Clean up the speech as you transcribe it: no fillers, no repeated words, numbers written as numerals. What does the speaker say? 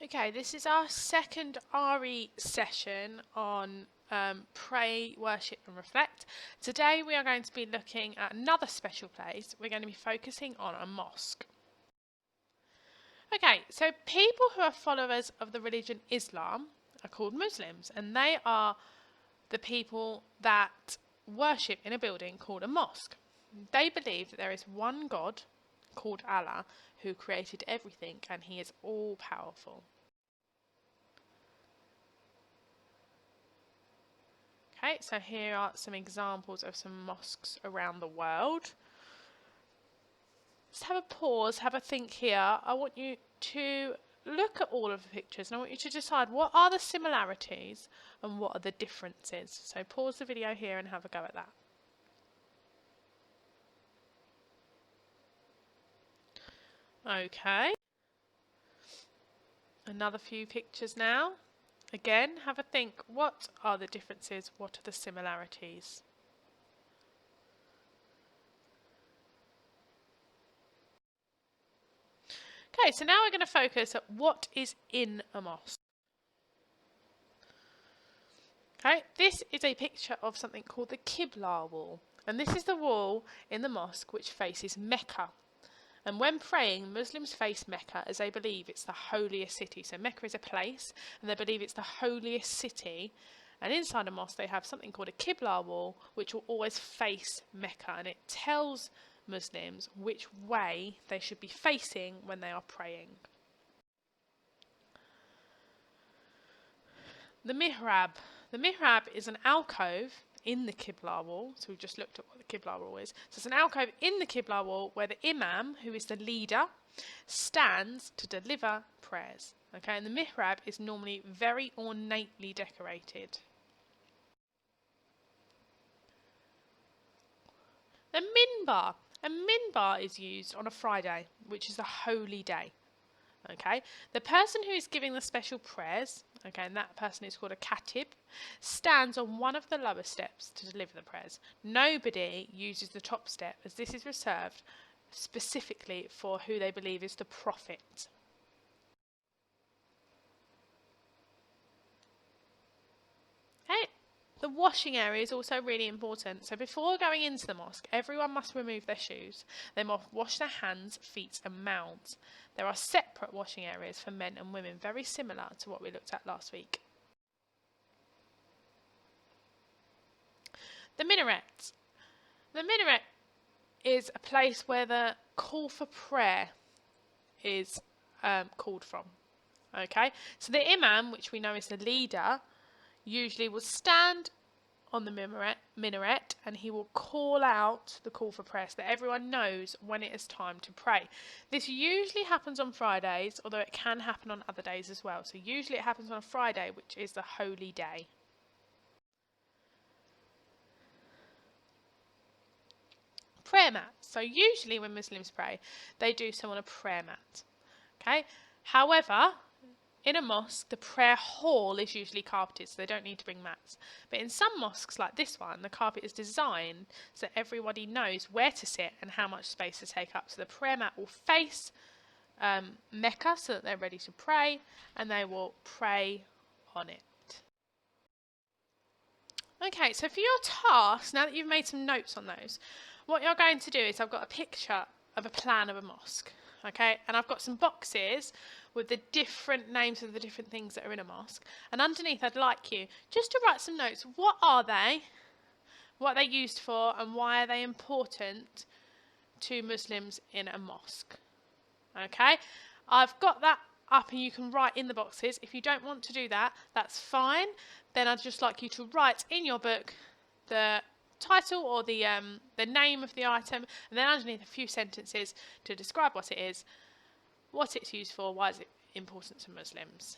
Okay, this is our second RE session on pray, worship and reflect. Today we are going to be looking at another special place. We're going to be focusing on a mosque. Okay, so people who are followers of the religion Islam are called Muslims, and they are the people that worship in a building called a mosque. They believe that there is one God called Allah who created everything, and he is all powerful. Okay, so here are some examples of some mosques around the world. Just have a pause, have a think here. I want you to look at all of the pictures and I want you to decide what are the similarities and what are the differences. So pause the video here and have a go at that. Okay. Another few pictures now. Again, have a think. What are the differences? What are the similarities? Okay, so now we're going to focus at what is in a mosque. Okay, this is a picture of something called the Qibla wall. And this is the wall in the mosque which faces Mecca. And when praying, Muslims face Mecca as they believe it's the holiest city. So Mecca is a place, and they believe it's the holiest city. And inside a mosque, they have something called a Qibla wall, which will always face Mecca. And it tells Muslims which way they should be facing when they are praying. The mihrab. The mihrab is an alcove in the Qibla wall. So we've just looked at what the Qibla wall is. So it's an alcove in the Qibla wall where the Imam, who is the leader, stands to deliver prayers. Okay, and the mihrab is normally very ornately decorated. The minbar. A minbar is used on a Friday, which is a holy day. Okay, the person who is giving the special prayers, okay, and that person is called a khatib, stands on one of the lower steps to deliver the prayers. Nobody uses the top step, as this is reserved specifically for who they believe is the prophet. Okay, the washing area is also really important. So before going into the mosque, everyone must remove their shoes. They must wash their hands, feet and mouths. There are separate washing areas for men and women, very similar to what we looked at last week. The minaret. The minaret is a place where the call for prayer is called from. Okay, so the imam, which we know is the leader, usually will stand on the minaret and he will call out the call for prayer so that everyone knows when it is time to pray. This usually happens on Fridays, although it can happen on other days as well. So usually it happens on a Friday, which is the holy day. Prayer mat. So usually when Muslims pray, they do so on a prayer mat. Okay. However, in a mosque, the prayer hall is usually carpeted, so they don't need to bring mats. But in some mosques, like this one, the carpet is designed so that everybody knows where to sit and how much space to take up. So the prayer mat will face Mecca so that they're ready to pray, and they will pray on it. Okay, so for your task, now that you've made some notes on those, what you're going to do is I've got a picture of a plan of a mosque. Okay, and I've got some boxes with the different names of the different things that are in a mosque. And underneath, I'd like you just to write some notes. What are they? What are they used for? And why are they important to Muslims in a mosque? Okay, I've got that up and you can write in the boxes. If you don't want to do that, that's fine. Then I'd just like you to write in your book the title or the name of the item, and then underneath a few sentences to describe what it is, what it's used for, why is it important to Muslims.